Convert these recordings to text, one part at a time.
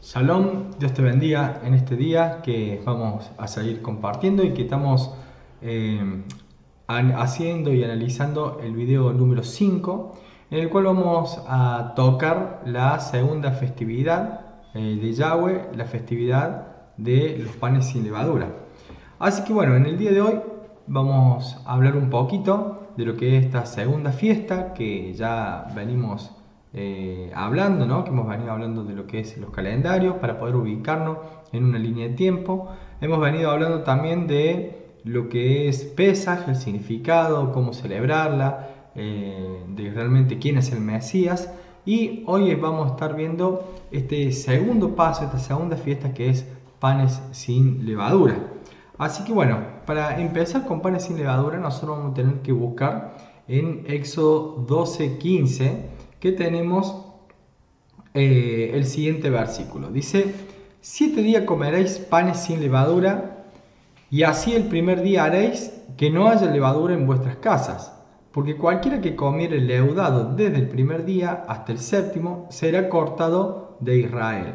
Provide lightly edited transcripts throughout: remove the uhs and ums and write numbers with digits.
Shalom, Dios te bendiga en este día que vamos a seguir compartiendo y que estamos haciendo y analizando el video número 5, en el cual vamos a tocar la segunda festividad de Yahweh, la festividad de los panes sin levadura. Así que bueno, en el día de hoy vamos a hablar un poquito de lo que es esta segunda fiesta que ya venimos hablando, ¿no? Que hemos venido hablando de lo que es los calendarios para poder ubicarnos en una línea de tiempo. Hemos venido hablando también de lo que es Pesaj, el significado, cómo celebrarla, de realmente quién es el Mesías. Y hoy vamos a estar viendo este segundo paso, esta segunda fiesta que es panes sin levadura. Así que bueno, para empezar con panes sin levadura, nosotros vamos a tener que buscar en Éxodo 12:15, que tenemos el siguiente versículo. Dice: 7 días comeréis panes sin levadura, y así el primer día haréis que no haya levadura en vuestras casas, porque cualquiera que comiere leudado desde el primer día hasta el séptimo será cortado de Israel.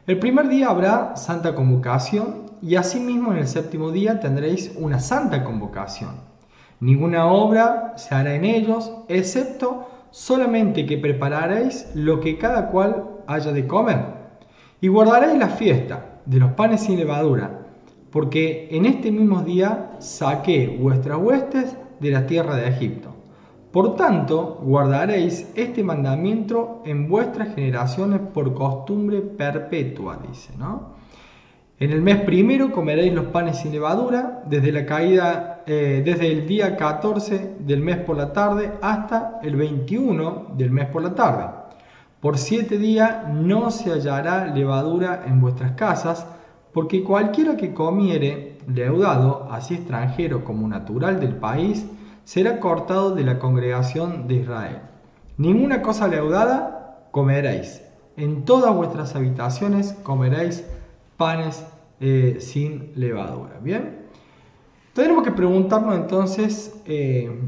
El primer día habrá santa convocación, y asimismo en el séptimo día tendréis una santa convocación. Ninguna obra se hará en ellos, excepto solamente que prepararéis lo que cada cual haya de comer. Y guardaréis la fiesta de los panes sin levadura, porque en este mismo día saqué vuestras huestes de la tierra de Egipto. Por tanto, guardaréis este mandamiento en vuestras generaciones por costumbre perpetua, dice, ¿no? En el mes primero comeréis los panes sin levadura, desde el día 14 del mes por la tarde hasta el 21 del mes por la tarde. Por 7 días no se hallará levadura en vuestras casas, porque cualquiera que comiere leudado, así extranjero como natural del país, será cortado de la congregación de Israel. Ninguna cosa leudada comeréis. En todas vuestras habitaciones comeréis panes sin levadura. Bien, tenemos que preguntarnos entonces,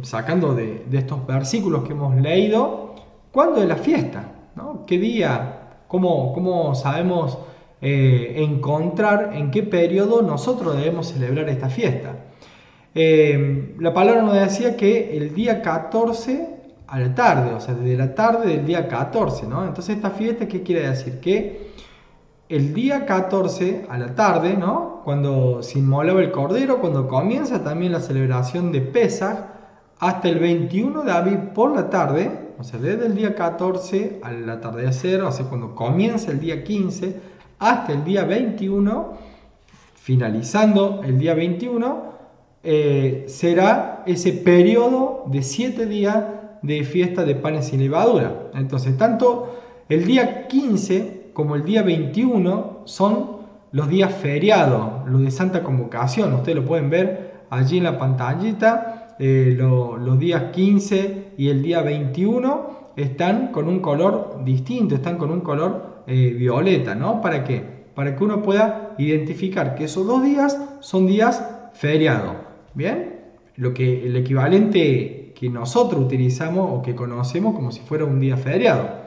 sacando de estos versículos que hemos leído, ¿cuándo es la fiesta? ¿No? ¿Qué día? ¿Cómo sabemos encontrar en qué periodo nosotros debemos celebrar esta fiesta? La palabra nos decía que el día 14 a la tarde, o sea, desde la tarde del día 14, ¿no? Entonces, esta fiesta, ¿qué quiere decir? Que el día 14 a la tarde, ¿no? Cuando se inmolaba el cordero, cuando comienza también la celebración de Pesaj, hasta el 21 de Aviv por la tarde, o sea, desde el día 14 al atardecer, o sea, cuando comienza el día 15 hasta el día 21, finalizando el día 21, será ese periodo de 7 días de fiesta de panes sin levadura. Entonces, tanto el día 15 como el día 21 son los días feriados, los de Santa Convocación. Ustedes lo pueden ver allí en la pantallita. Los días 15 y el día 21 están con un color distinto, están con un color violeta, ¿no? ¿Para qué? Para que uno pueda identificar que esos 2 días son días feriados. Bien, el equivalente que nosotros utilizamos o que conocemos como si fuera un día feriado.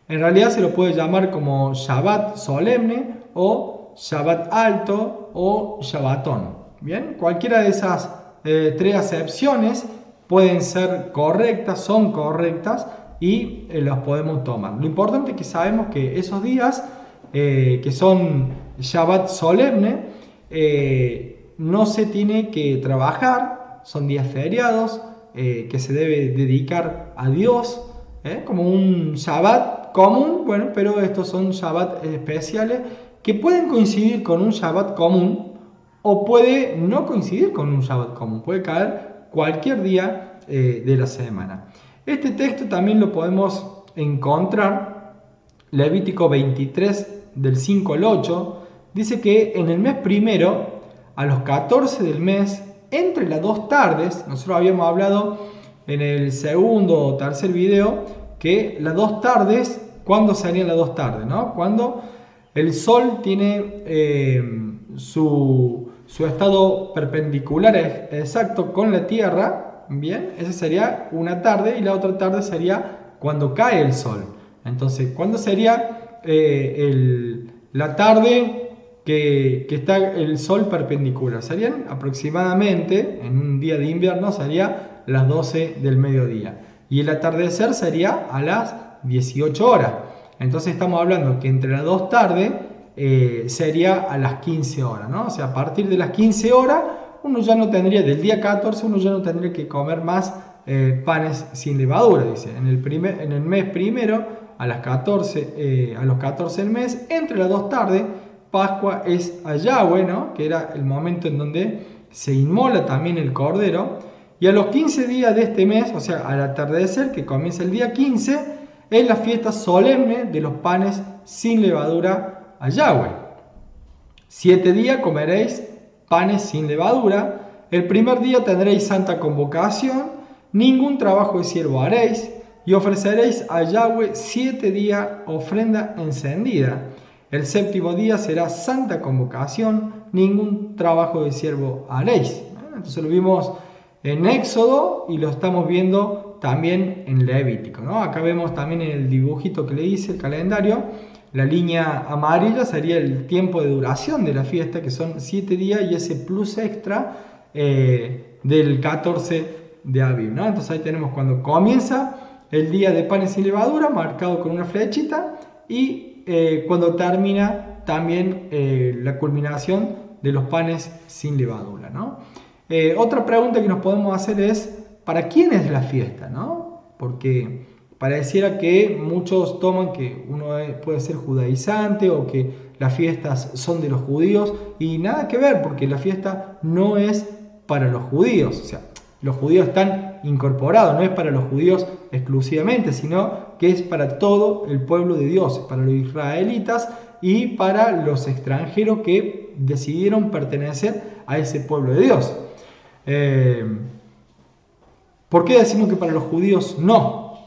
En realidad se lo puede llamar como Shabbat solemne o Shabbat alto o Shabbatón. Bien, cualquiera de esas 3 acepciones pueden ser correctas, son correctas y los podemos tomar. Lo importante es que sabemos que esos días que son Shabbat solemne, no se tiene que trabajar, son días feriados que se debe dedicar a Dios, como un Shabbat común, bueno, pero estos son Shabbat especiales que pueden coincidir con un Shabbat común o puede no coincidir con un Shabbat común, puede caer cualquier día de la semana. Este texto también lo podemos encontrar, Levítico 23 del 5 al 8, dice que en el mes primero, a los 14 del mes, entre las 2 tardes, nosotros habíamos hablado en el segundo o tercer video que las 2 tardes, ¿cuándo serían las 2 tardes? ¿No? Cuando el sol tiene su estado perpendicular exacto con la tierra, bien, esa sería una tarde y la otra tarde sería cuando cae el sol. Entonces, ¿cuándo sería la tarde que está el sol perpendicular. Serían aproximadamente, en un día de invierno, sería las 12 del mediodía. Y el atardecer sería a las 18 horas. Entonces estamos hablando que entre las dos tardes sería a las 15 horas, ¿no? O sea, a partir de las 15 horas, uno ya no tendría, del día 14, uno ya no tendría que comer más panes sin levadura, dice. En el mes primero, a los 14 del mes, entre las dos tardes, Pascua es a Yahweh, ¿no? Que era el momento en donde se inmola también el cordero. Y a los 15 días de este mes, o sea, al atardecer, que comienza el día 15, es la fiesta solemne de los panes sin levadura a Yahweh. 7 días comeréis panes sin levadura. El primer día tendréis santa convocación. Ningún trabajo de siervo haréis. Y ofreceréis a Yahweh 7 días ofrenda encendida. El séptimo día será santa convocación. Ningún trabajo de siervo haréis. Entonces lo vimos en Éxodo y lo estamos viendo también en Levítico, ¿no? Acá vemos también en el dibujito que le hice, el calendario, la línea amarilla sería el tiempo de duración de la fiesta, que son 7 días, y ese plus extra del 14 de Aviv, ¿no? Entonces ahí tenemos cuando comienza el día de panes sin levadura, marcado con una flechita, y cuando termina también la culminación de los panes sin levadura, ¿no? Otra pregunta que nos podemos hacer es, ¿para quién es la fiesta, no? Porque pareciera que muchos toman que uno puede ser judaizante o que las fiestas son de los judíos, y nada que ver, porque la fiesta no es para los judíos. O sea, los judíos están incorporados, no es para los judíos exclusivamente, sino que es para todo el pueblo de Dios, para los israelitas y para los extranjeros que decidieron pertenecer a ese pueblo de Dios. ¿Por qué decimos que para los judíos no?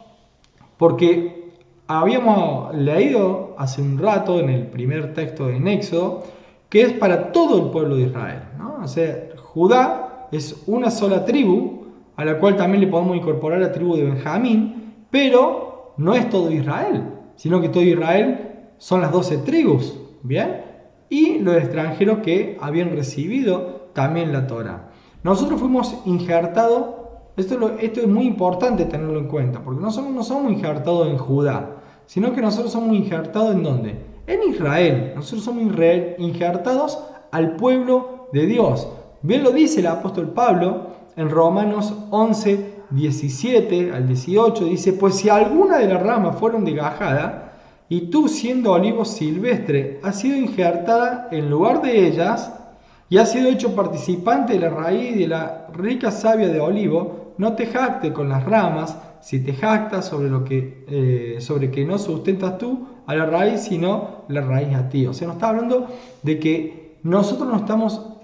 Porque habíamos leído hace un rato en el primer texto de Éxodo que es para todo el pueblo de Israel, ¿no? O sea, Judá es una sola tribu, a la cual también le podemos incorporar la tribu de Benjamín, pero no es todo Israel, sino que todo Israel son las 12 tribus, ¿bien? Y los extranjeros que habían recibido también la Torá. Nosotros fuimos injertados, esto es muy importante tenerlo en cuenta, porque no somos injertados en Judá, sino que nosotros somos injertados ¿en dónde? En Israel. Nosotros somos injertados al pueblo de Dios. Bien lo dice el apóstol Pablo en Romanos 11, 17 al 18, dice: pues si alguna de las ramas fueron desgajadas, y tú siendo olivo silvestre has sido injertada en lugar de ellas, y has sido hecho participante de la raíz de la rica savia de olivo, no te jactes con las ramas, si te jactas sobre que no sustentas tú a la raíz, sino la raíz a ti. O sea, nos está hablando de que nosotros nos estamos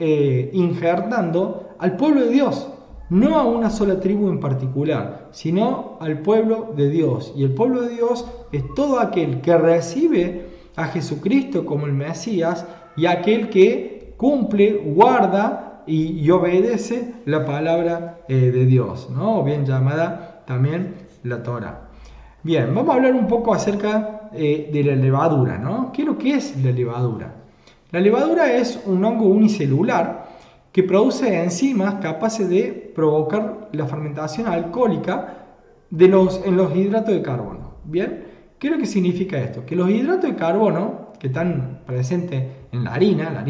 injertando al pueblo de Dios, no a una sola tribu en particular, sino al pueblo de Dios. Y el pueblo de Dios es todo aquel que recibe a Jesucristo como el Mesías y aquel que cumple, guarda y obedece la palabra de Dios, ¿no? O bien llamada también la Torá. Bien, vamos a hablar un poco acerca de la levadura, ¿no? ¿Qué es lo que es la levadura? La levadura es un hongo unicelular que produce enzimas capaces de provocar la fermentación alcohólica en los hidratos de carbono. ¿Bien? ¿Qué es lo que significa esto? Que los hidratos de carbono que están presentes en la harina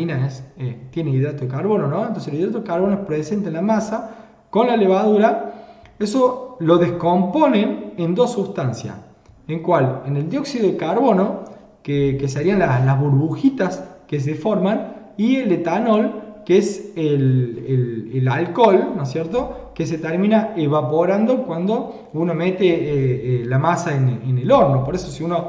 tiene hidrato de carbono, ¿no? Entonces el hidrato de carbono es presente en la masa, con la levadura, eso lo descomponen en dos sustancias. ¿En cuál? En el dióxido de carbono, que serían las burbujitas que se forman, y el etanol, que es el alcohol, ¿no es cierto?, que se termina evaporando cuando uno mete la masa en el horno. Por eso si uno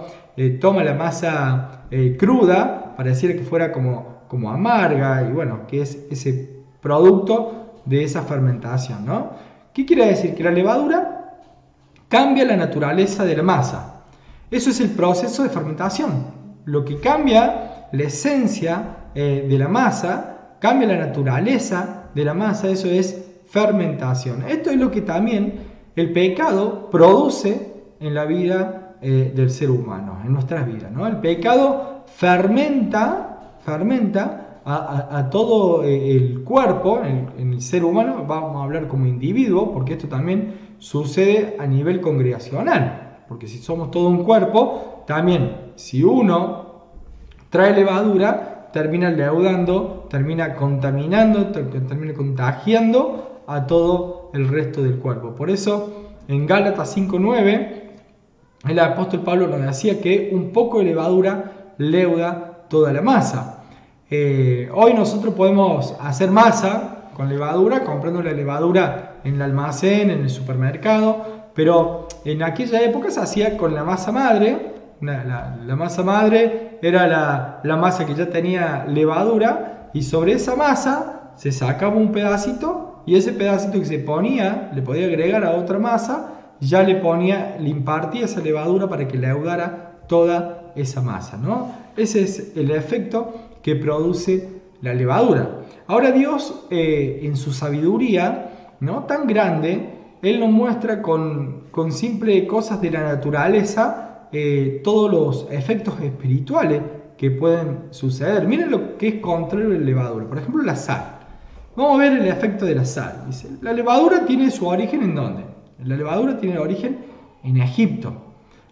toma la masa cruda, pareciera que fuera como amarga, y bueno, que es ese producto de esa fermentación, ¿no? ¿Qué quiere decir? Que la levadura cambia la naturaleza de la masa. Eso es el proceso de fermentación. Lo que cambia la esencia de la masa, cambia la naturaleza de la masa, eso es fermentación. Esto es lo que también el pecado produce en la vida del ser humano, en nuestras vidas, ¿no? El pecado fermenta a todo el cuerpo, en el ser humano. Vamos a hablar como individuo, porque esto también sucede a nivel congregacional, porque si somos todo un cuerpo, también si uno trae levadura, termina leudando, termina contaminando, termina contagiando a todo el resto del cuerpo. Por eso en Gálatas 5:9 el apóstol Pablo nos decía que un poco de levadura leuda toda la masa. Hoy nosotros podemos hacer masa con levadura, comprando la levadura en el almacén, en el supermercado, pero en aquella época se hacía con la masa madre. La masa madre era la masa que ya tenía levadura, y sobre esa masa se sacaba un pedacito, y ese pedacito que se ponía, le podía agregar a otra masa, ya le impartía esa levadura para que leudara toda esa masa, ¿no? Ese es el efecto que produce la levadura. Ahora Dios, en su sabiduría, ¿no?, tan grande, Él nos muestra con simples cosas de la naturaleza todos los efectos espirituales que pueden suceder. Miren lo que es contrario a la levadura. Por ejemplo, la sal. Vamos a ver el efecto de la sal. Dice, la levadura tiene su origen ¿en dónde? La levadura tiene origen en Egipto.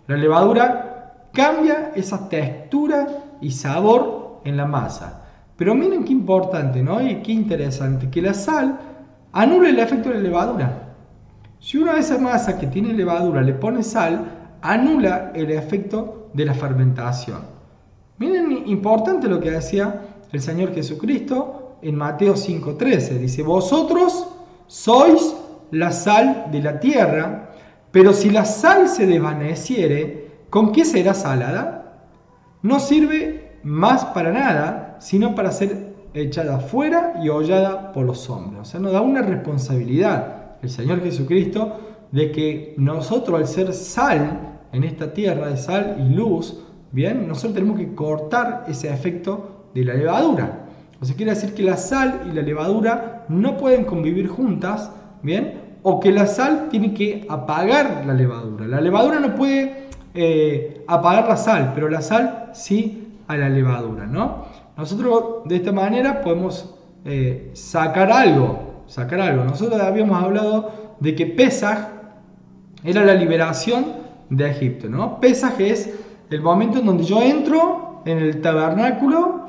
La levadura cambia esa textura y sabor en la masa. Pero miren qué importante, ¿no? Y qué interesante, que la sal anula el efecto de la levadura. Si uno a esa masa que tiene levadura le pone sal, anula el efecto de la fermentación. Miren, importante lo que decía el Señor Jesucristo en Mateo 5:13. Dice, vosotros sois la sal de la tierra, pero si la sal se desvaneciere, ¿con qué será salada? No sirve más para nada, sino para ser echada fuera y hollada por los hombres. O sea, nos da una responsabilidad el Señor Jesucristo de que nosotros, al ser sal en esta tierra, de sal y luz, bien, nosotros tenemos que cortar ese efecto de la levadura. O sea, quiere decir que la sal y la levadura no pueden convivir juntas, bien, o que la sal tiene que apagar la levadura. La levadura no puede apagar la sal, pero la sal sí a la levadura, ¿no? Nosotros de esta manera podemos sacar algo. Nosotros habíamos hablado de que Pesaj era la liberación de Egipto, ¿no? Pesaj es el momento en donde yo entro en el tabernáculo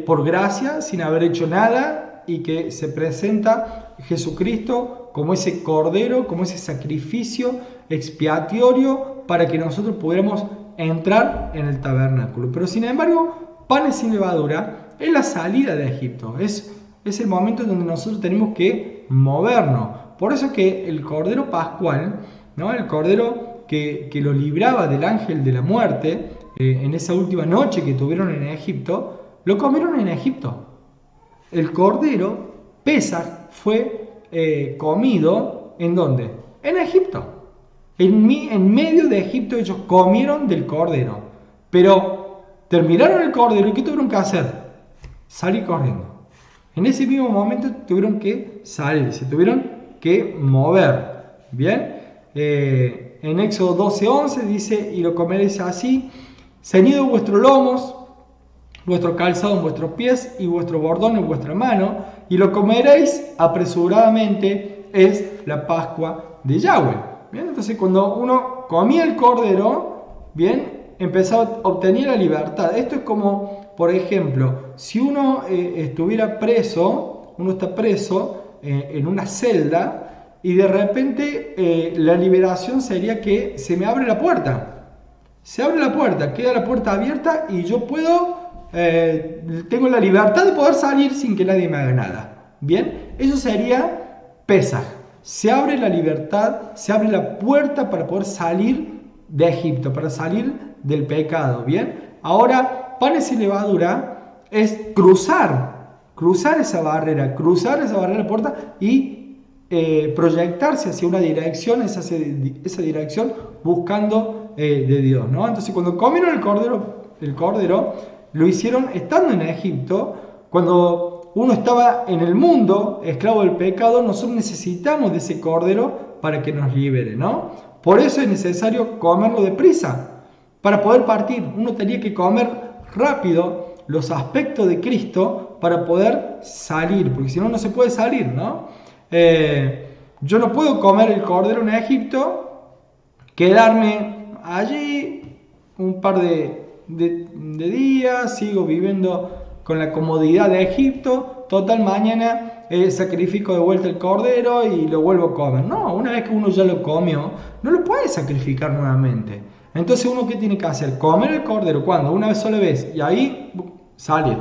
por gracia, sin haber hecho nada, y que se presenta Jesucristo como ese cordero, como ese sacrificio expiatorio para que nosotros pudiéramos entrar en el tabernáculo. Pero sin embargo, panes sin levadura es la salida de Egipto, es el momento en donde nosotros tenemos que movernos. Por eso que el cordero pascual, ¿no?, el cordero que lo libraba del ángel de la muerte en esa última noche que tuvieron en Egipto, lo comieron en Egipto. El cordero Pesaj fue comido ¿en dónde? En Egipto. En medio de Egipto ellos comieron del cordero, pero terminaron el cordero y ¿qué tuvieron que hacer? Salir corriendo. En ese mismo momento tuvieron que salir, se tuvieron que mover. Bien. En Éxodo 12:11 dice, y lo comeréis así, ceñido vuestros lomos, vuestro calzado en vuestros pies y vuestro bordón en vuestra mano, y lo comeréis apresuradamente, es la Pascua de Yahweh. Bien, entonces cuando uno comía el cordero, bien, empezaba a obtener la libertad. Esto es como, por ejemplo, si uno estuviera preso, uno está preso en una celda, y de repente la liberación sería que se me abre la puerta. Se abre la puerta, queda la puerta abierta y yo tengo la libertad de poder salir sin que nadie me haga nada. Bien, eso sería Pesaj. Se abre la libertad, se abre la puerta para poder salir de Egipto, para salir del pecado. Bien, ahora panes y levadura es cruzar esa barrera de puerta y proyectarse hacia una dirección, esa dirección buscando de Dios, ¿no? Entonces cuando comieron el cordero lo hicieron estando en Egipto. Cuando uno estaba en el mundo, esclavo del pecado, nosotros necesitamos de ese cordero para que nos libere, ¿no? Por eso es necesario comerlo deprisa, para poder partir. Uno tenía que comer rápido los aspectos de Cristo para poder salir, porque si no, no se puede salir, ¿no? Yo no puedo comer el cordero en Egipto, quedarme allí un par de días, sigo viviendo con la comodidad de Egipto, total, mañana sacrifico de vuelta el cordero y lo vuelvo a comer. No, una vez que uno ya lo comió, no lo puede sacrificar nuevamente. Entonces, ¿uno qué tiene que hacer? Comer el cordero, ¿cuándo? Una sola vez, y ahí salir.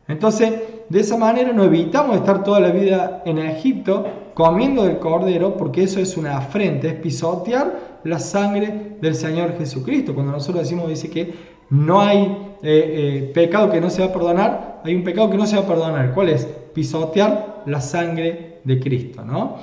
Entonces, de esa manera nos evitamos estar toda la vida en Egipto comiendo del cordero, porque eso es una afrenta, es pisotear la sangre del Señor Jesucristo. Cuando nosotros decimos, dice que no hay pecado que no se va a perdonar, hay un pecado que no se va a perdonar. ¿Cuál es? Pisotear la sangre de Cristo, ¿no?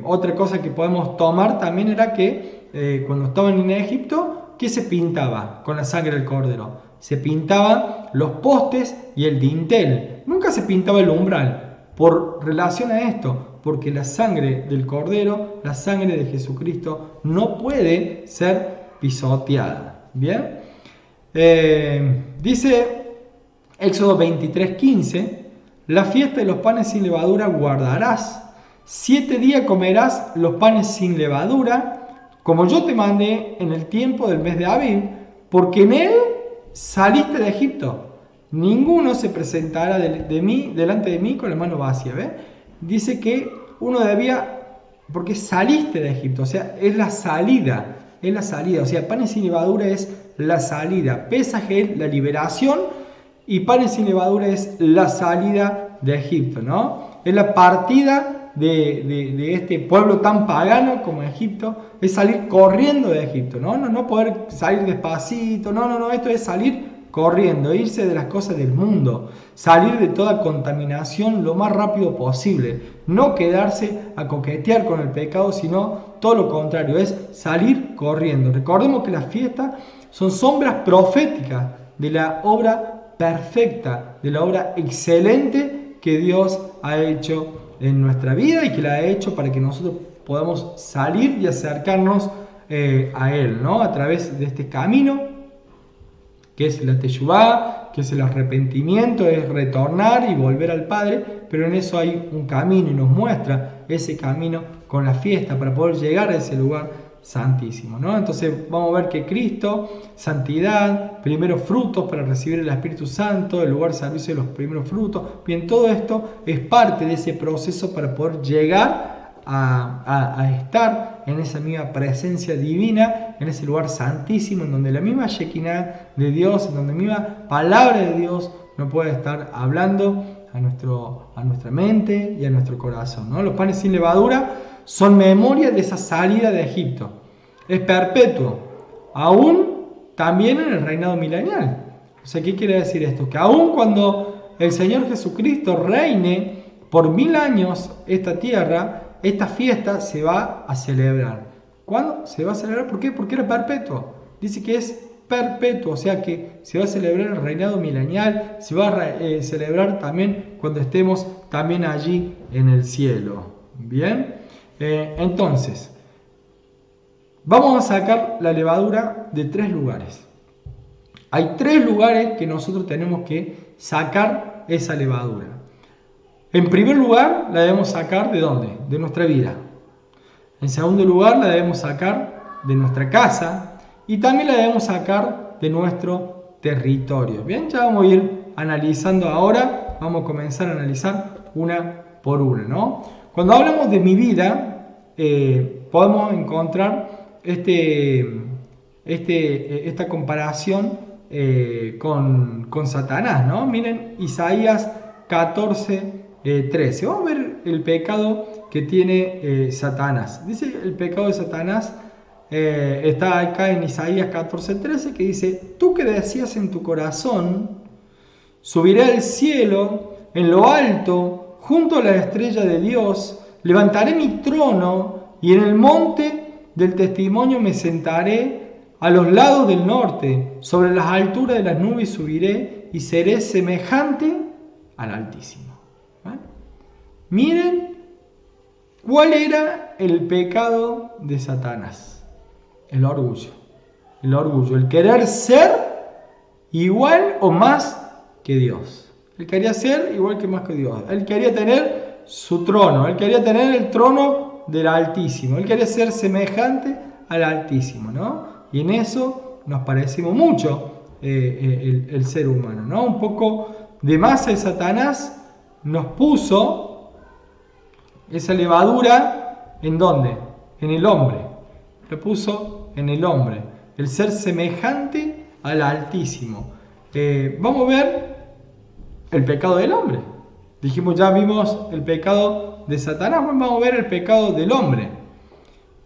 Otra cosa que podemos tomar también era que cuando estaban en Egipto, ¿qué se pintaba con la sangre del cordero? Se pintaban los postes y el dintel, nunca se pintaba el umbral, por relación a esto, porque la sangre del cordero, la sangre de Jesucristo, no puede ser pisoteada. ¿Bien? Dice Éxodo 23:15, la fiesta de los panes sin levadura guardarás, 7 días comerás los panes sin levadura, como yo te mandé en el tiempo del mes de Abib, porque en él saliste de Egipto. Ninguno se presentará delante de mí con la mano vacía. ¿Ve? Dice que uno debía, porque saliste de Egipto, o sea, es la salida, o sea, panes sin levadura es la salida, Pesaje es la liberación y panes sin levadura es la salida de Egipto, ¿no? Es la partida de este pueblo tan pagano como Egipto, es salir corriendo de Egipto, no poder salir despacito, no, esto es salir corriendo, irse de las cosas del mundo, salir de toda contaminación lo más rápido posible, no quedarse a coquetear con el pecado, sino todo lo contrario, es salir corriendo. Recordemos que las fiestas son sombras proféticas de la obra perfecta, de la obra excelente que Dios ha hecho en nuestra vida y que la ha hecho para que nosotros podamos salir y acercarnos a Él, ¿no? A través de este camino que es la teshuvá, que es el arrepentimiento, es retornar y volver al Padre, pero en eso hay un camino y nos muestra ese camino con la fiesta para poder llegar a ese lugar santísimo, ¿no? Entonces vamos a ver que Cristo, santidad, primeros frutos para recibir el Espíritu Santo, el lugar servicio de los primeros frutos, bien, todo esto es parte de ese proceso para poder llegar a estar en esa misma presencia divina, en ese lugar santísimo, en donde la misma Shekinah de Dios, en donde la misma palabra de Dios no puede estar hablando a nuestra mente y a nuestro corazón, ¿no? Los panes sin levadura son memoria de esa salida de Egipto. Es perpetuo, aún también en el reinado milenial. O sea, ¿qué quiere decir esto? Que aún cuando el Señor Jesucristo reine por 1000 años esta tierra, esta fiesta se va a celebrar. ¿Cuándo se va a celebrar? ¿Por qué? Porque era perpetuo. Dice que es perpetuo, o sea que se va a celebrar el reinado milenial, se va a celebrar también cuando estemos también allí en el cielo. Bien, entonces, vamos a sacar la levadura de 3 lugares. Hay 3 lugares que nosotros tenemos que sacar esa levadura. En primer lugar, la debemos sacar ¿de dónde? De nuestra vida. En segundo lugar, la debemos sacar de nuestra casa y también la debemos sacar de nuestro territorio. Bien, ya vamos a ir analizando ahora, vamos a comenzar a analizar una por una, ¿no? Cuando hablamos de mi vida, podemos encontrar esta comparación con Satanás, ¿no? Miren, Isaías 14:13. Vamos a ver el pecado que tiene Satanás. Dice el pecado de Satanás, está acá en Isaías 14:13, que dice: tú que decías en tu corazón, subiré al cielo, en lo alto, junto a la estrella de Dios, levantaré mi trono y en el monte del testimonio me sentaré a los lados del norte, sobre las alturas de las nubes subiré y seré semejante al Altísimo. Miren cuál era el pecado de Satanás. El orgullo, el querer ser igual o más que Dios. Él quería ser igual que más que Dios. Él quería tener su trono. Él quería tener el trono del Altísimo. Él quería ser semejante al Altísimo, ¿no? Y en eso nos parecemos mucho el ser humano, ¿no? Un poco de masa de Satanás nos puso esa levadura, ¿en dónde? En el hombre. Lo puso en el hombre. El ser semejante al Altísimo. Vamos a ver el pecado del hombre. Dijimos, ya vimos el pecado de Satanás, vamos a ver el pecado del hombre.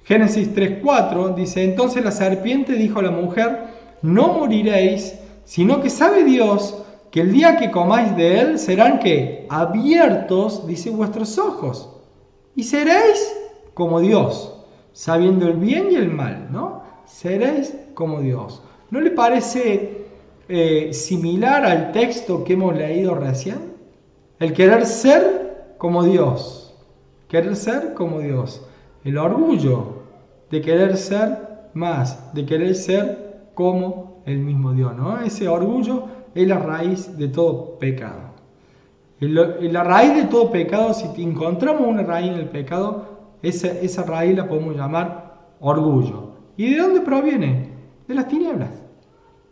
Génesis 3:4 dice, entonces la serpiente dijo a la mujer, no moriréis, sino que sabe Dios que el día que comáis de él serán que abiertos, dice, vuestros ojos, y seréis como Dios, sabiendo el bien y el mal, ¿no? Seréis como Dios. ¿No le parece similar al texto que hemos leído recién? El querer ser como Dios. Querer ser como Dios. El orgullo de querer ser más, de querer ser como el mismo Dios, ¿no? Ese orgullo es la raíz de todo pecado. La raíz de todo pecado, si encontramos una raíz en el pecado, esa raíz la podemos llamar orgullo. ¿Y de dónde proviene? De las tinieblas.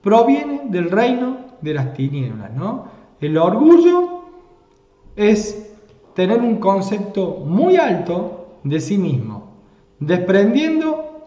Proviene del reino de las tinieblas, ¿no? El orgullo es tener un concepto muy alto de sí mismo, desprendiendo,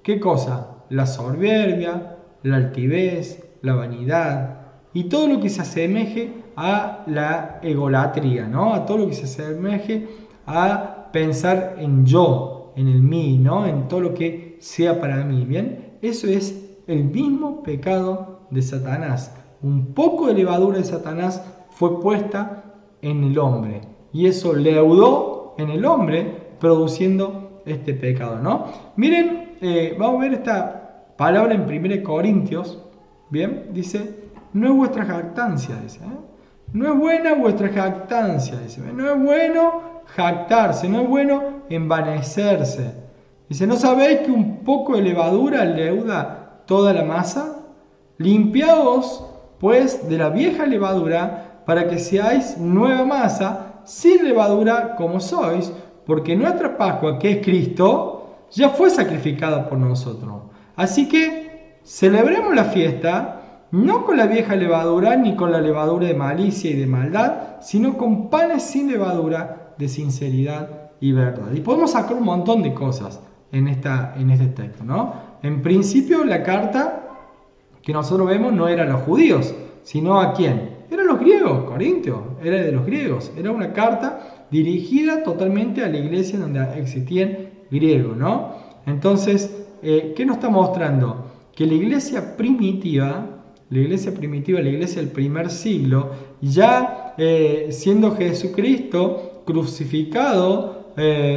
¿qué cosa? La soberbia, la altivez, la vanidad y todo lo que se asemeje a la egolatría, ¿no? A todo lo que se asemeje a pensar en yo, en el mí, ¿no? En todo lo que sea para mí, ¿bien? Eso es el mismo pecado de Satanás. Un poco de levadura de Satanás fue puesta en el hombre y eso leudó en el hombre produciendo este pecado, ¿no? Miren, vamos a ver esta palabra en 1 Corintios, bien, dice, no es vuestra jactancia, dice, no es buena vuestra jactancia, dice, no es bueno jactarse, no es bueno envanecerse, dice, ¿no sabéis que un poco de levadura leuda toda la masa? Limpiaos pues de la vieja levadura para que seáis nueva masa, sin levadura como sois, porque nuestra Pascua, que es Cristo, ya fue sacrificada por nosotros. Así que celebremos la fiesta, no con la vieja levadura, ni con la levadura de malicia y de maldad, sino con panes sin levadura, de sinceridad y verdad. Y podemos sacar un montón de cosas en este texto, ¿no? En principio, la carta que nosotros vemos no era a los judíos, sino ¿a quién? Eran los griegos, Corintios, era de los griegos. Era una carta dirigida totalmente a la iglesia donde existían griegos, ¿no? Entonces, ¿qué nos está mostrando? Que la iglesia primitiva, la iglesia del primer siglo, ya siendo Jesucristo crucificado,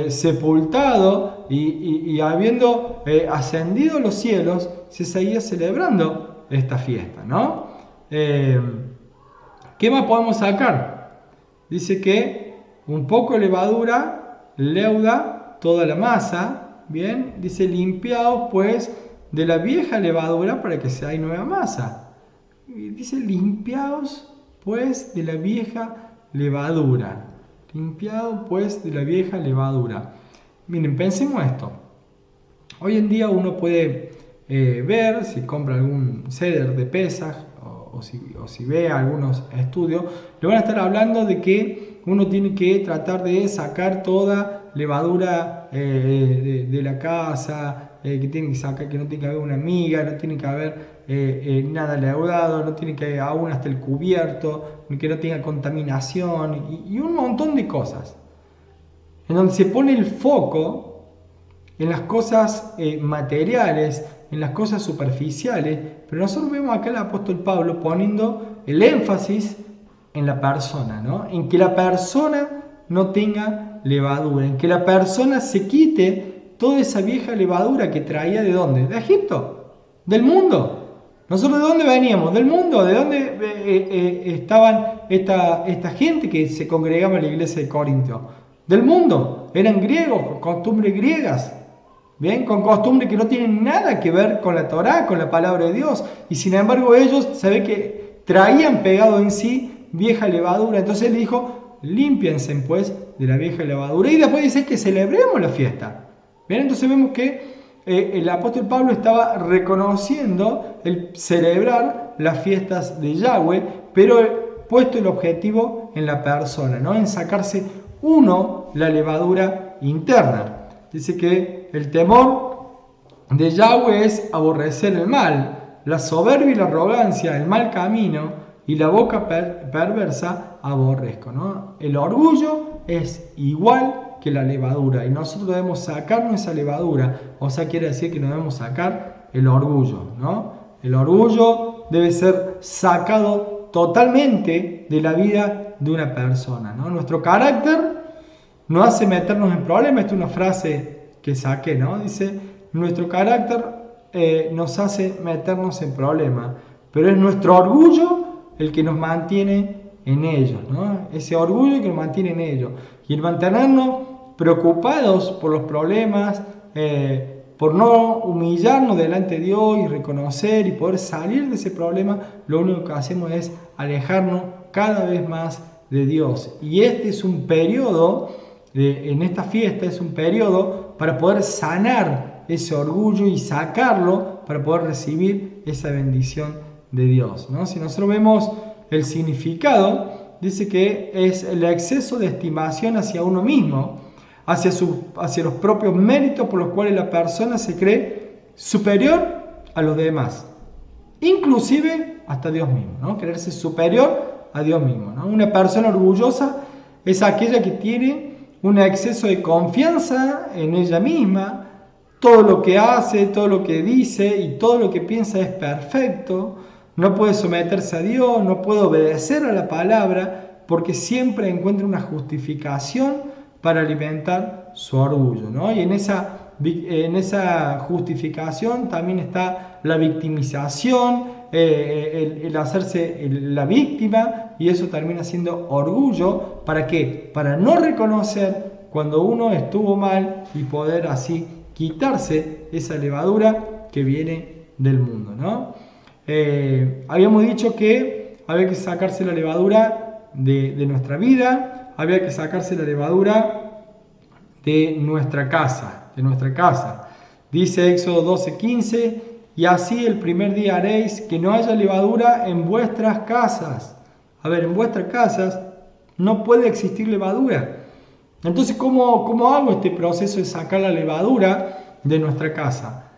sepultado y habiendo ascendido a los cielos, se seguía celebrando esta fiesta, ¿no? ¿Qué más podemos sacar? Dice que un poco de levadura leuda toda la masa, ¿bien? Dice limpiaos pues de la vieja levadura para que seáis nueva masa. Y dice limpiaos pues de la vieja levadura. Limpiado pues de la vieja levadura. Miren, pensemos esto. Hoy en día uno puede ver si compra algún ceder de Pesaj o si ve algunos estudios, le van a estar hablando de que uno tiene que tratar de sacar toda levadura de la casa, que tiene que sacar, que no tiene que haber una miga, no tiene que haber nada leudado, no tiene que haber aún hasta el cubierto, que no tenga contaminación y un montón de cosas. En donde se pone el foco en las cosas materiales, en las cosas superficiales, pero nosotros vemos acá al apóstol Pablo poniendo el énfasis en la persona, ¿no? En que la persona no tenga levadura, en que la persona se quite toda esa vieja levadura que traía ¿de dónde? De Egipto, del mundo. ¿Nosotros de dónde veníamos? Del mundo. ¿De dónde estaban esta gente que se congregaba en la iglesia de Corintios? Del mundo. Eran griegos, costumbres griegas. Bien, con costumbres que no tienen nada que ver con la Torá, con la palabra de Dios. Y sin embargo ellos, se ve que traían pegado en sí vieja levadura. Entonces él dijo, límpiense pues de la vieja levadura. Y después dice que celebremos la fiesta. Bien, entonces vemos que el apóstol Pablo estaba reconociendo el celebrar las fiestas de Yahweh, pero puesto el objetivo en la persona, ¿no? En sacarse uno la levadura interna. Dice que el temor de Yahweh es aborrecer el mal, la soberbia y la arrogancia, el mal camino y la boca perversa aborrezco, ¿no? El orgullo es igual que la levadura y nosotros debemos sacarnos esa levadura, o sea, quiere decir que nos debemos sacar el orgullo, ¿no? El orgullo debe ser sacado totalmente de la vida de una persona, ¿no? Nuestro carácter no hace meternos en problemas. Esta es una frase que saqué, ¿no? Dice, nuestro carácter nos hace meternos en problemas, pero es nuestro orgullo el que nos mantiene en ellos, ¿no? Ese orgullo que nos mantiene en ellos. Y el mantenernos preocupados por los problemas, por no humillarnos delante de Dios y reconocer y poder salir de ese problema, lo único que hacemos es alejarnos cada vez más de Dios. Y este es un periodo, en esta fiesta es un periodo para poder sanar ese orgullo y sacarlo para poder recibir esa bendición de Dios, ¿no? Si nosotros vemos el significado, dice que es el exceso de estimación hacia uno mismo, hacia los propios méritos por los cuales la persona se cree superior a los demás, inclusive hasta Dios mismo, ¿no? Creerse superior a Dios mismo, ¿no? Una persona orgullosa es aquella que tiene un exceso de confianza en ella misma, todo lo que hace, todo lo que dice y todo lo que piensa es perfecto, no puede someterse a Dios, no puede obedecer a la palabra, porque siempre encuentra una justificación para alimentar su orgullo, ¿no? Y en esa justificación también está la victimización, el hacerse la víctima, y eso termina siendo orgullo. ¿Para qué? Para no reconocer cuando uno estuvo mal y poder así quitarse esa levadura que viene del mundo, ¿no? Habíamos dicho que había que sacarse la levadura de nuestra vida, había que sacarse la levadura de nuestra casa, Dice Éxodo 12:15, y así el primer día haréis que no haya levadura en vuestras casas. A ver, en vuestras casas no puede existir levadura. Entonces, ¿cómo hago este proceso de sacar la levadura de nuestra casa?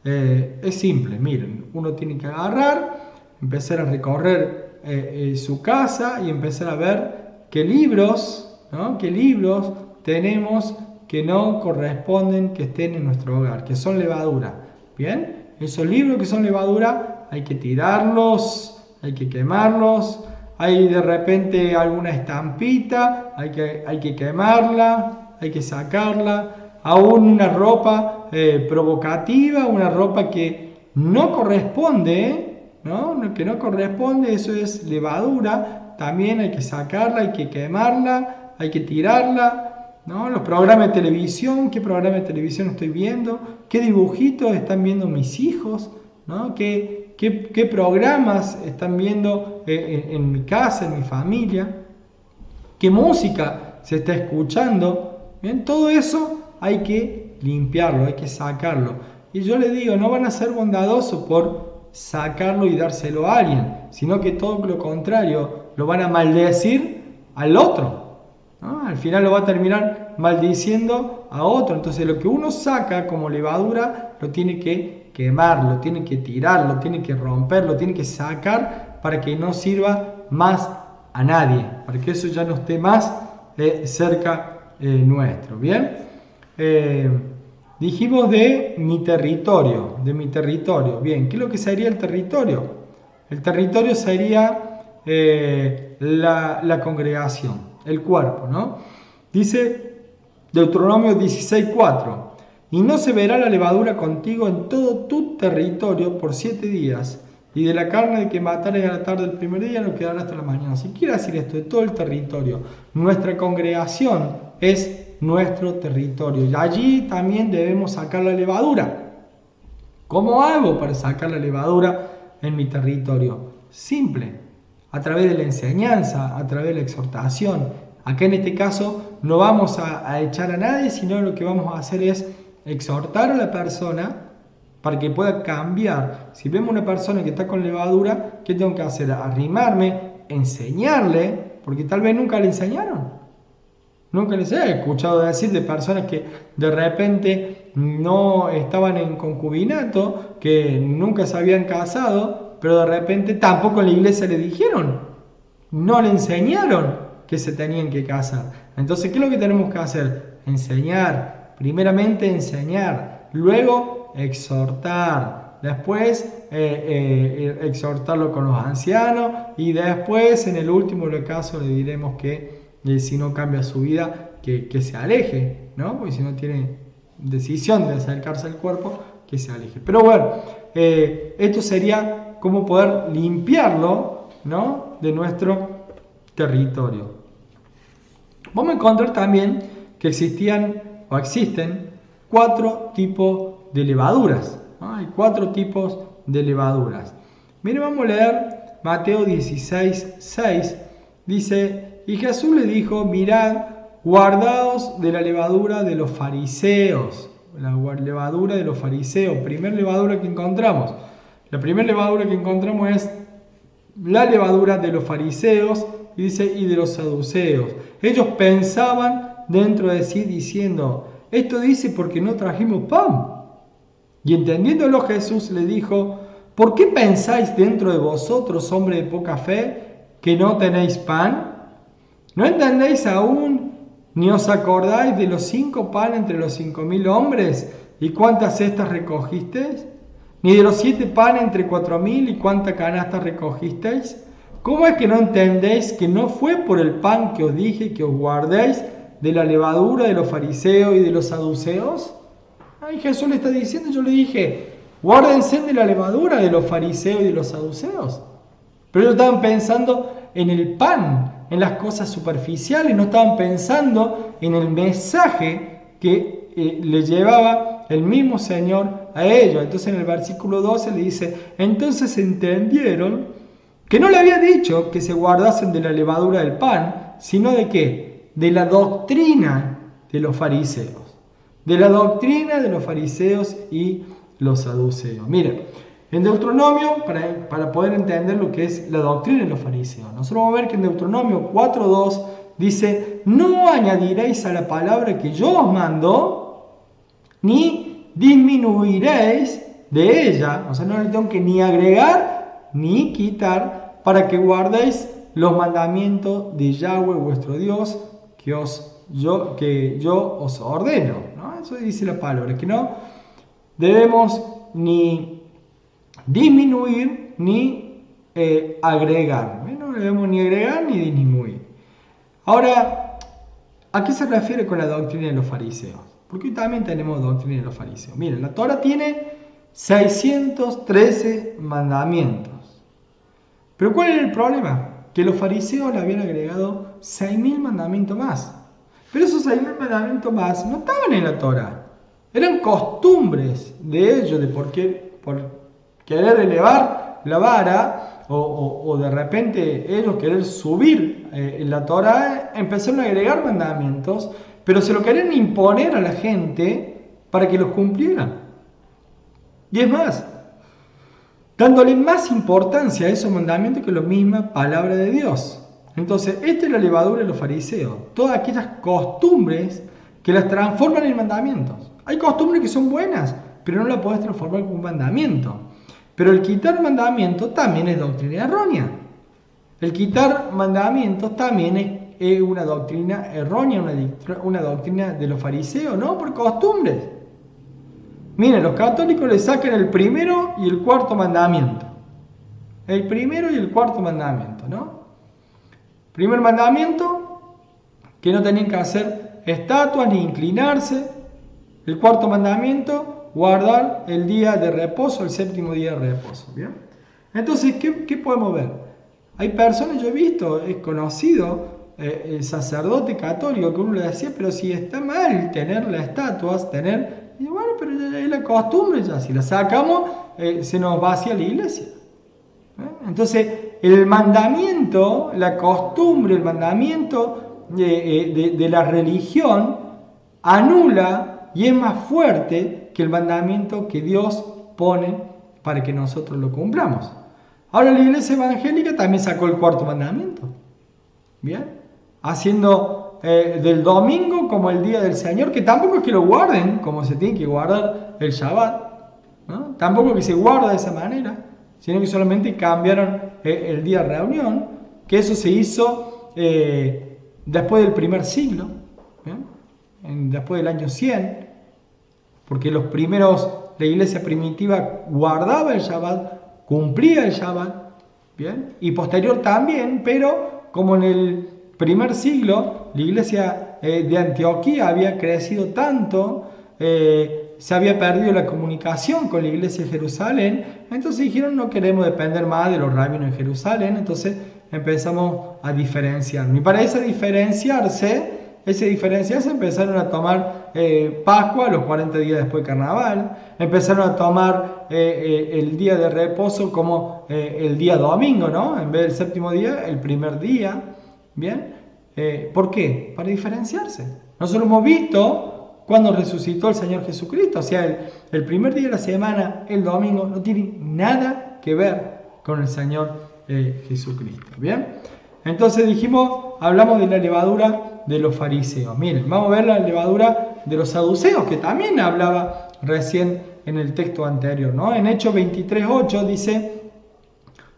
Es simple, miren, uno tiene que agarrar, empezar a recorrer su casa y empezar a ver qué libros, ¿no? ¿Qué libros tenemos que no corresponden que estén en nuestro hogar, que son levadura? Bien, esos libros que son levadura hay que tirarlos, hay que quemarlos. Hay de repente alguna estampita, hay que quemarla, hay que sacarla. Aún una ropa provocativa, una ropa que no corresponde, ¿no? Que no corresponde, eso es levadura. También hay que sacarla, hay que quemarla, hay que tirarla, ¿no? Los programas de televisión, ¿qué programa de televisión estoy viendo? ¿Qué dibujitos están viendo mis hijos? ¿No? ¿Qué programas están viendo en mi casa, en mi familia? ¿Qué música se está escuchando? ¿Bien? Todo eso hay que limpiarlo, hay que sacarlo. Y yo les digo, no van a ser bondadosos por sacarlo y dárselo a alguien, sino que todo lo contrario, lo van a maldecir al otro, ¿no? Al final lo va a terminar maldiciendo a otro. Entonces lo que uno saca como levadura lo tiene que quemar, lo tiene que tirar, lo tiene que romper, lo tiene que sacar para que no sirva más a nadie, para que eso ya no esté más cerca nuestro. Bien, dijimos de mi territorio. Bien, ¿qué es lo que sería el territorio? El territorio sería la congregación, el cuerpo, ¿no? Dice Deuteronomio 16:4, y no se verá la levadura contigo en todo tu territorio por 7 días, y de la carne de que matares a la tarde del primer día no quedará hasta la mañana. Si quiere decir esto, de todo el territorio, nuestra congregación es nuestro territorio. Y allí también debemos sacar la levadura. ¿Cómo hago para sacar la levadura en mi territorio? Simple, a través de la enseñanza, a través de la exhortación. Acá en este caso no vamos a echar a nadie, sino lo que vamos a hacer es exhortar a la persona para que pueda cambiar. Si vemos una persona que está con levadura, ¿qué tengo que hacer? Arrimarme, enseñarle, porque tal vez nunca le enseñaron. Nunca les he escuchado decir de personas que de repente no estaban en concubinato, que nunca se habían casado, pero de repente tampoco en la iglesia le dijeron, no le enseñaron que se tenían que casar. Entonces, ¿qué es lo que tenemos que hacer? Enseñar, primeramente enseñar, luego exhortar, después exhortarlo con los ancianos y después en el último caso le diremos que si no cambia su vida, que se aleje, ¿no? Porque si no tiene decisión de acercarse al cuerpo, que se aleje. Pero bueno, esto sería cómo poder limpiarlo, ¿no?, de nuestro territorio. Vamos a encontrar también que existían o existen 4 tipos de levaduras, ¿no? Hay 4 tipos de levaduras. Miren, vamos a leer Mateo 16, 6. Dice: y Jesús le dijo, mirad, guardaos de la levadura de los fariseos. La levadura de los fariseos, primer levadura que encontramos. La primera levadura que encontramos es la levadura de los fariseos, y dice, y de los saduceos. Ellos pensaban dentro de sí diciendo, esto dice porque no trajimos pan. Y entendiéndolo Jesús le dijo, ¿por qué pensáis dentro de vosotros, hombre de poca fe, que no tenéis pan? ¿No entendéis aún, ni os acordáis de los 5 panes entre los 5.000 hombres, y cuántas cestas recogisteis? ¿Ni de los 7 panes entre 4.000, y cuántas canastas recogisteis? ¿Cómo es que no entendéis que no fue por el pan que os dije que os guardéis de la levadura de los fariseos y de los saduceos? Ay, Jesús le está diciendo, yo le dije, guárdense de la levadura de los fariseos y de los saduceos. Pero ellos estaban pensando en el pan, en las cosas superficiales, no estaban pensando en el mensaje que le llevaba el mismo Señor a ellos. Entonces en el versículo 12 le dice, entonces entendieron que no le había dicho que se guardasen de la levadura del pan, sino de ¿qué? De la doctrina de los fariseos. De la doctrina de los fariseos y los saduceos. Miren, en Deuteronomio, para poder entender lo que es la doctrina de los fariseos, nosotros vamos a ver que en Deuteronomio 4.2 dice, no añadiréis a la palabra que yo os mando, ni disminuiréis de ella. O sea, no le tengo que ni agregar ni quitar, para que guardéis los mandamientos de Yahweh vuestro Dios que yo os ordeno, ¿no? Eso dice la palabra, que no debemos ni disminuir ni agregar, no debemos ni agregar ni disminuir. Ahora, ¿a qué se refiere con la doctrina de los fariseos? Porque hoy también tenemos doctrina de los fariseos. Miren, la Torah tiene 613 mandamientos. Pero ¿cuál era el problema? Que los fariseos le habían agregado 6.000 mandamientos más. Pero esos 6.000 mandamientos más no estaban en la Torah. Eran costumbres de ellos, de por querer elevar la vara o de repente ellos querer subir en la Torah, empezaron a agregar mandamientos, pero se lo querían imponer a la gente para que los cumplieran. Y es más, dándole más importancia a esos mandamientos que la misma palabra de Dios. Entonces, esta es la levadura de los fariseos. Todas aquellas costumbres que las transforman en mandamientos. Hay costumbres que son buenas, pero no las puedes transformar en un mandamiento. Pero el quitar mandamientos también es doctrina errónea. El quitar mandamientos también es una doctrina errónea, una doctrina de los fariseos, ¿no? Por costumbres. Miren, los católicos le sacan el primero y el cuarto mandamiento. El primero y el cuarto mandamiento, ¿no? Primer mandamiento, que no tenían que hacer estatuas ni inclinarse. El cuarto mandamiento, guardar el día de reposo, el séptimo día de reposo. ¿Bien? Entonces, ¿qué podemos ver? Hay personas, yo he visto, he conocido sacerdote católico que uno le decía, pero si está mal tener las estatuas, y bueno, pero es la costumbre ya, si la sacamos se nos vacía la iglesia. Entonces, el mandamiento, la costumbre, el mandamiento de la religión anula y es más fuerte que el mandamiento que Dios pone para que nosotros lo cumplamos. Ahora la iglesia evangélica también sacó el cuarto mandamiento. Bien, haciendo del domingo como el día del Señor, que tampoco es que lo guarden como se tiene que guardar el Shabbat, ¿no? Tampoco que se guarda de esa manera, sino que solamente cambiaron el día de reunión, que eso se hizo después del primer siglo, después del año 100, porque la iglesia primitiva guardaba el Shabbat, cumplía el Shabbat, ¿bien? Y posterior también, pero como en el primer siglo la iglesia de Antioquía había crecido tanto, se había perdido la comunicación con la iglesia de Jerusalén, entonces dijeron no queremos depender más de los rabinos de Jerusalén, entonces empezamos a diferenciar. Y para ese diferenciarse empezaron a tomar Pascua los 40 días después de Carnaval, empezaron a tomar el día de reposo como el día domingo, ¿no? En vez del séptimo día, el primer día, ¿bien? ¿Por qué? Para diferenciarse. Nosotros hemos visto cuando resucitó el Señor Jesucristo, o sea, el primer día de la semana, el domingo, no tiene nada que ver con el Señor Jesucristo, ¿bien? Entonces hablamos de la levadura de los fariseos. Miren, vamos a ver la levadura de los saduceos, que también hablaba recién en el texto anterior, ¿no? En Hechos 23:8 dice,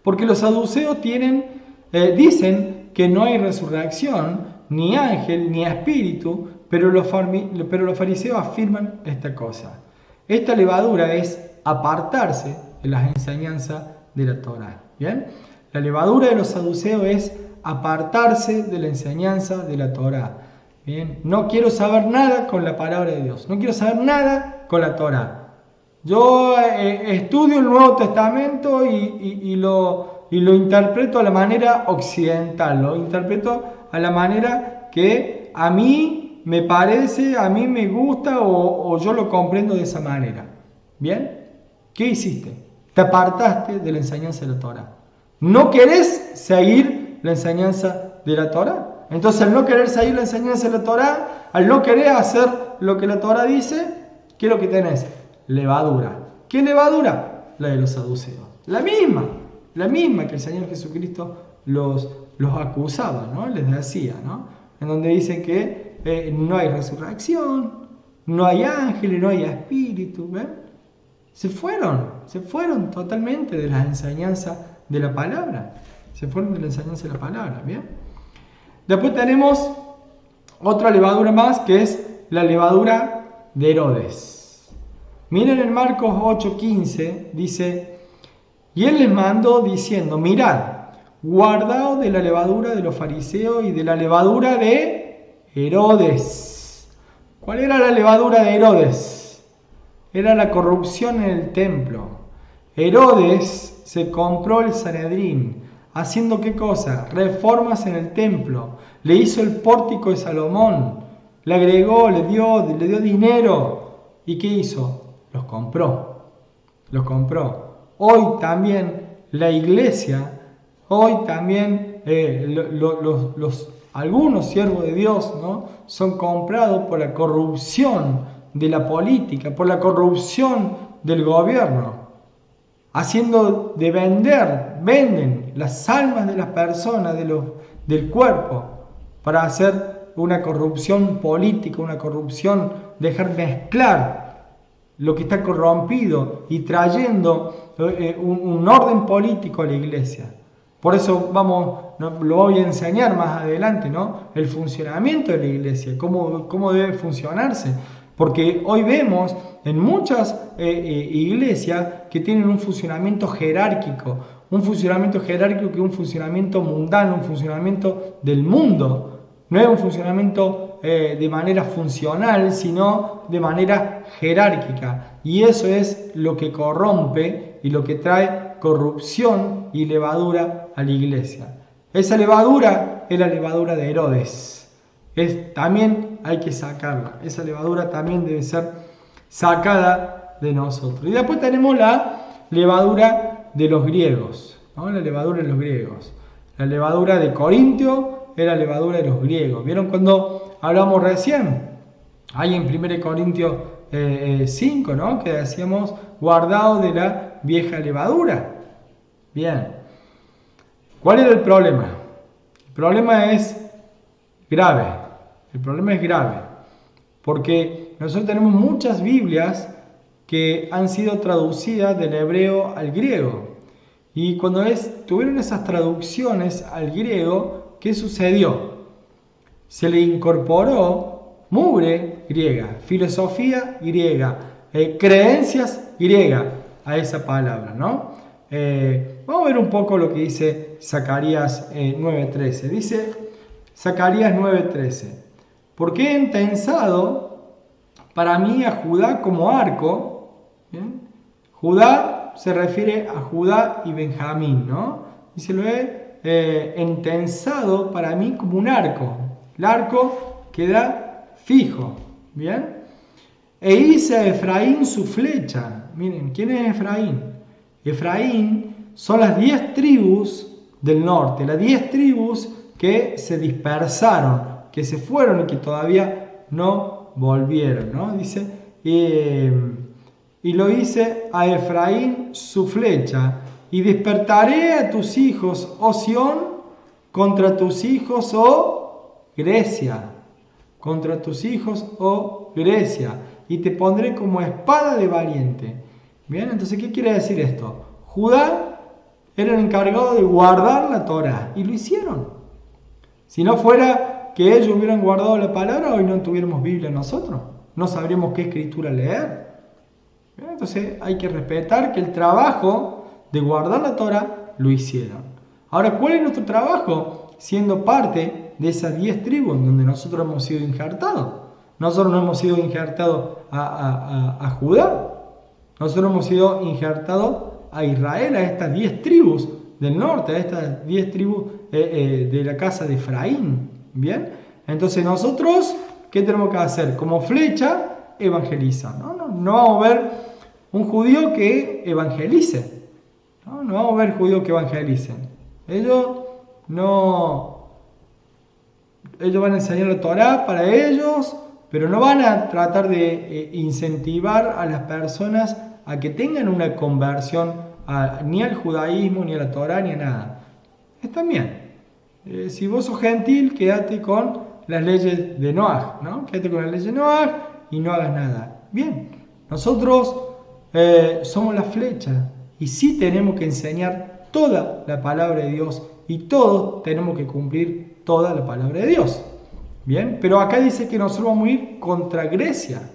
porque los saduceos dicen que no hay resurrección, ni ángel, ni espíritu, pero los fariseos afirman esta cosa. Esta levadura es apartarse de las enseñanzas de la Torá. ¿Bien? La levadura de los saduceos es apartarse de la enseñanza de la Torá. ¿Bien? No quiero saber nada con la palabra de Dios. No quiero saber nada con la Torá. Yo estudio el Nuevo Testamento y lo interpreto a la manera occidental. Lo interpreto a la manera que a mí me parece, a mí me gusta o yo lo comprendo de esa manera. ¿Bien? ¿Qué hiciste? Te apartaste de la enseñanza de la Torá. ¿No querés seguir la enseñanza de la Torá? Entonces, al no querer seguir la enseñanza de la Torá, al no querer hacer lo que la Torá dice, ¿qué es lo que tenés? Levadura. ¿Qué levadura? La de los saduceos. La misma que el Señor Jesucristo los acusaba, ¿no? Les decía, ¿no? En donde dice que no hay resurrección, no hay ángeles, no hay espíritu, ¿ven? Se fueron totalmente de las enseñanzas de la palabra. Se fueron de la enseñanza de la palabra, ¿bien? Después tenemos otra levadura más, que es la levadura de Herodes. Miren en Marcos 8:15, dice, y él les mandó diciendo, mirad, guardaos de la levadura de los fariseos y de la levadura de Herodes. ¿Cuál era la levadura de Herodes? Era la corrupción en el templo. Herodes se compró el Sanedrín, haciendo ¿qué cosa? Reformas en el templo. Le hizo el pórtico de Salomón, le agregó, le dio dinero. ¿Y qué hizo? Los compró. Hoy también la iglesia, algunos siervos de Dios, ¿no? Son comprados por la corrupción de la política, por la corrupción del gobierno, haciendo de venden las almas de las personas, del cuerpo, para hacer una corrupción política, una corrupción, dejar mezclar lo que está corrompido y trayendo un orden político a la iglesia. Por eso lo voy a enseñar más adelante, ¿no? El funcionamiento de la iglesia, cómo debe funcionarse. Porque hoy vemos en muchas iglesias que tienen un funcionamiento jerárquico que es un funcionamiento mundano, un funcionamiento del mundo. No es un funcionamiento de manera funcional, sino de manera jerárquica. Y eso es lo que corrompe y lo que trae corrupción y levadura a la iglesia. Esa levadura es la levadura de Herodes. También hay que sacarla. Esa levadura también debe ser sacada de nosotros. Y después tenemos la levadura de los griegos, ¿no? La levadura de los griegos. La levadura de Corintio es la levadura de los griegos. ¿Vieron cuando hablamos recién? Hay en 1 Corintios 5, ¿no? Que decíamos guardado de la vieja levadura. Bien. ¿Cuál era el problema? El problema es grave. El problema es grave. Porque nosotros tenemos muchas Biblias que han sido traducidas del hebreo al griego. Y cuando tuvieron esas traducciones al griego, ¿qué sucedió? Se le incorporó mugre griega, filosofía griega, creencias griegas a esa palabra, ¿no? Vamos a ver un poco lo que dice Zacarías 9:13. Dice Zacarías 9:13: porque he intensado para mí a Judá como arco. ¿Bien? Judá se refiere a Judá y Benjamín, ¿no? Dice, lo he intensado para mí como un arco. El arco queda fijo, ¿bien? E hice a Efraín su flecha. Miren, ¿quién es Efraín? Efraín son las 10 tribus del norte, las 10 tribus que se dispersaron, que se fueron y que todavía no volvieron, ¿no? Dice, y lo hice a Efraín su flecha, y despertaré a tus hijos, oh Sión, contra tus hijos, oh Grecia, contra tus hijos, oh Grecia, y te pondré como espada de valiente. Bien, entonces, ¿qué quiere decir esto? Judá era el encargado de guardar la Torá, y lo hicieron. Si no fuera que ellos hubieran guardado la palabra, hoy no tuviéramos Biblia nosotros, no sabríamos qué escritura leer. Entonces hay que respetar que el trabajo de guardar la Torá lo hicieron. Ahora, ¿cuál es nuestro trabajo? Siendo parte de esas 10 tribus en donde nosotros hemos sido injertados. Nosotros no hemos sido injertados a Judá. Nosotros hemos sido injertados a Israel, a estas 10 tribus del norte, a estas 10 tribus de la casa de Efraín. ¿Bien? Entonces nosotros, ¿qué tenemos que hacer? Como flecha, evangelizar. No vamos a ver un judío que evangelice. No vamos a ver judíos que evangelicen. Ellos van a enseñar la Torá para ellos, pero no van a tratar de incentivar a las personas a que tengan una conversión ni al judaísmo, ni a la Torá, ni a nada. Está bien. Si vos sos gentil, quédate con las leyes de Noaj, ¿no? Quédate con las leyes de Noaj y no hagas nada. Bien, nosotros somos la flecha y sí tenemos que enseñar toda la palabra de Dios y todos tenemos que cumplir toda la palabra de Dios. Bien, pero acá dice que nosotros vamos a ir contra Grecia.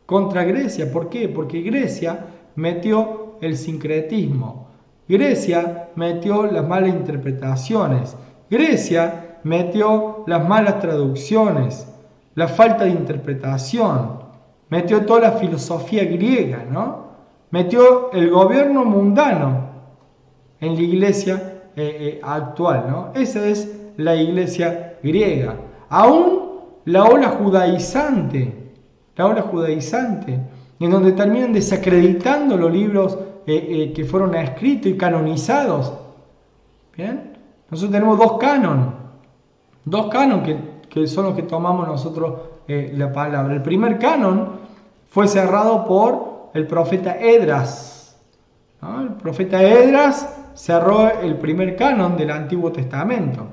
Contra Grecia, ¿por qué? Porque Grecia metió el sincretismo. Grecia metió las malas interpretaciones. Grecia metió las malas traducciones, la falta de interpretación. Metió toda la filosofía griega, ¿no? Metió el gobierno mundano en la iglesia actual, ¿no? Esa es la iglesia griega. Aún la ola judaizante, en donde terminan desacreditando los libros que fueron escritos y canonizados. ¿Bien? Nosotros tenemos dos canon que son los que tomamos nosotros la palabra. El primer canon fue cerrado por el profeta Esdras, ¿no? El profeta Esdras cerró el primer canon del Antiguo Testamento.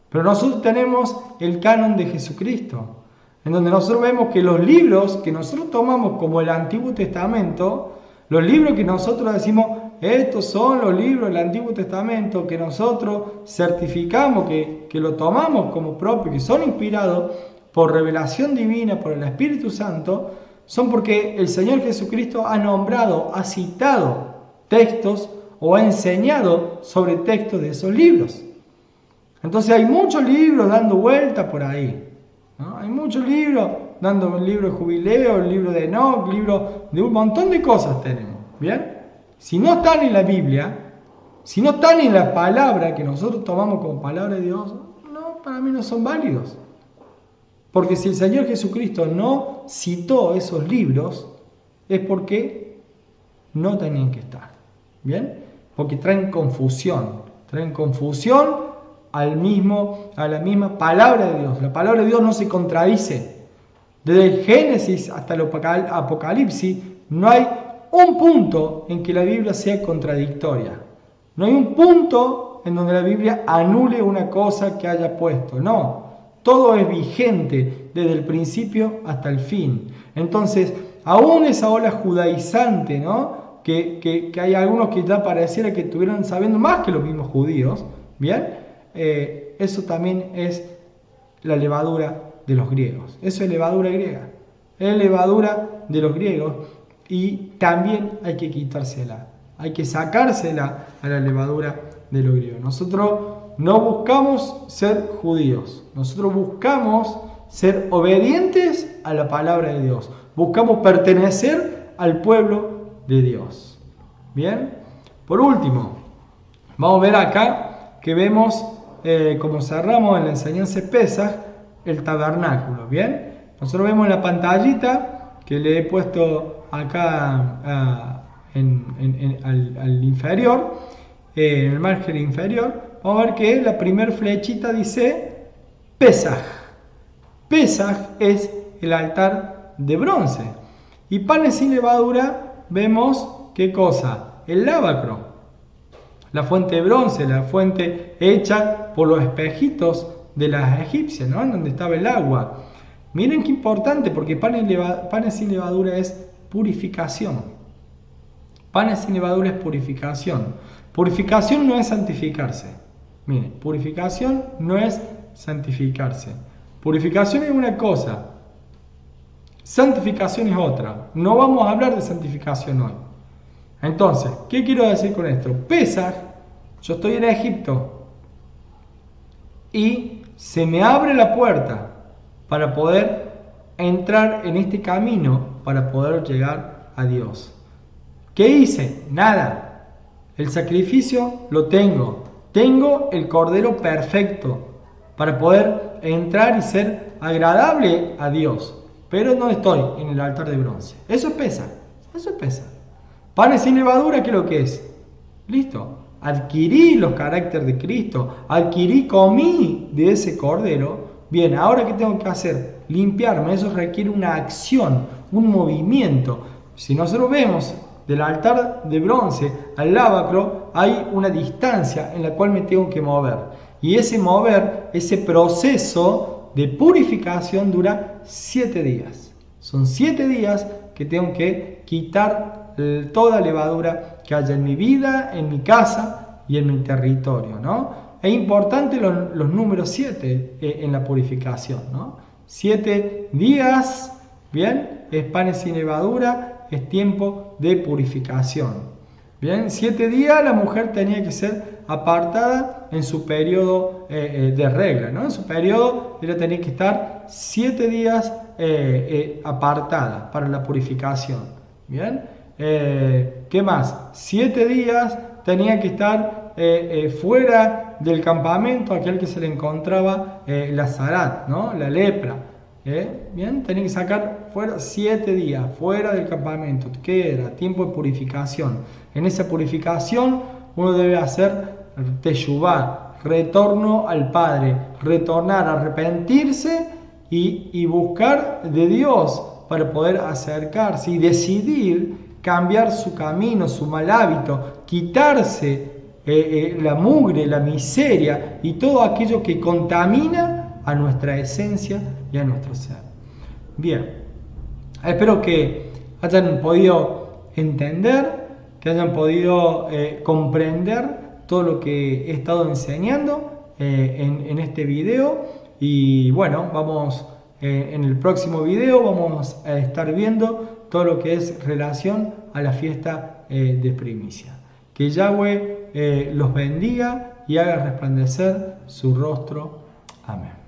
Pero nosotros tenemos el canon de Jesucristo, en donde nosotros vemos que los libros que nosotros tomamos como el Antiguo Testamento, los libros que nosotros decimos, estos son los libros del Antiguo Testamento, que nosotros certificamos, que lo tomamos como propio, que son inspirados por revelación divina, por el Espíritu Santo, son porque el Señor Jesucristo ha nombrado, ha citado textos o ha enseñado sobre textos de esos libros. Entonces hay muchos libros dando vuelta por ahí, ¿no? Hay muchos libros, dando el libro de Jubileo, el libro de Enoch, libro de un montón de cosas tenemos, ¿bien? Si no están en la Biblia, si no están en la palabra que nosotros tomamos como palabra de Dios, para mí no son válidos. Porque si el Señor Jesucristo no citó esos libros, es porque no tenían que estar. ¿Bien? Porque traen confusión a la misma palabra de Dios. La palabra de Dios no se contradice. Desde el Génesis hasta el Apocalipsis no hay un punto en que la Biblia sea contradictoria. No hay un punto en donde la Biblia anule una cosa que haya puesto. No, todo es vigente desde el principio hasta el fin. Entonces, aún esa ola judaizante, ¿no? Que hay algunos que ya pareciera que estuvieran sabiendo más que los mismos judíos, ¿bien? Eso también es la levadura de los griegos. Eso es levadura griega. Es levadura de los griegos y también hay que quitársela. Hay que sacársela a la levadura de los griegos. Nosotros no buscamos ser judíos. Nosotros buscamos ser obedientes a la palabra de Dios. Buscamos pertenecer al pueblo de Dios. Bien. Por último, vamos a ver acá que vemos como cerramos en la enseñanza de Pesaj, el tabernáculo. Bien. Nosotros vemos en la pantallita que le he puesto acá al inferior, en el margen inferior, vamos a ver que la primera flechita dice Pesaj. Pesaj es el altar de bronce. Y panes sin levadura, vemos qué cosa, el lavacro, la fuente de bronce, la fuente hecha por los espejitos de las egipcias, ¿no? Donde estaba el agua. Miren qué importante, porque panes sin levadura es purificación. Panes sin levadura es purificación. Purificación no es santificarse. Miren, purificación no es santificarse. Purificación es una cosa, santificación es otra. No vamos a hablar de santificación hoy. Entonces, ¿qué quiero decir con esto? Pesaj, yo estoy en Egipto y se me abre la puerta para poder entrar en este camino, para poder llegar a Dios. ¿Qué hice? Nada. El sacrificio lo tengo. Tengo el cordero perfecto para poder entrar y ser agradable a Dios. Pero no estoy en el altar de bronce. Eso es Pesaj. Eso es Pesaj. Panes sin levadura, ¿qué es lo que es? Listo. Adquirí los caracteres de Cristo. Adquirí, comí de ese cordero. Bien, ahora ¿qué tengo que hacer? Limpiarme. Eso requiere una acción, un movimiento. Si nosotros vemos del altar de bronce al lavacro, hay una distancia en la cual me tengo que mover. Y ese proceso de purificación dura 7 días. Son 7 días que tengo que quitar toda levadura que haya en mi vida, en mi casa y en mi territorio, ¿no? Es importante los números 7 en la purificación, ¿no? 7 días, bien, es panes sin levadura, es tiempo de purificación. Bien, 7 días la mujer tenía que ser apartada en su periodo de regla, ¿no? En su periodo ella tenía que estar 7 días apartada para la purificación. Bien. ¿Qué más? 7 días tenía que estar fuera del campamento aquel que se le encontraba la zarat, ¿no? La lepra. Bien, tenía que sacar fuera 7 días, fuera del campamento. ¿Qué era? Tiempo de purificación. En esa purificación uno debe hacer teshuvá, retorno al Padre, retornar, arrepentirse y buscar de Dios para poder acercarse y decidir cambiar su camino, su mal hábito, quitarse la mugre, la miseria y todo aquello que contamina a nuestra esencia y a nuestro ser. Bien, espero que hayan podido entender, que hayan podido comprender todo lo que he estado enseñando en este video. Y bueno, vamos en el próximo video vamos a estar viendo todo lo que es relación a la fiesta de primicia. Que Yahweh los bendiga y haga resplandecer su rostro. Amén.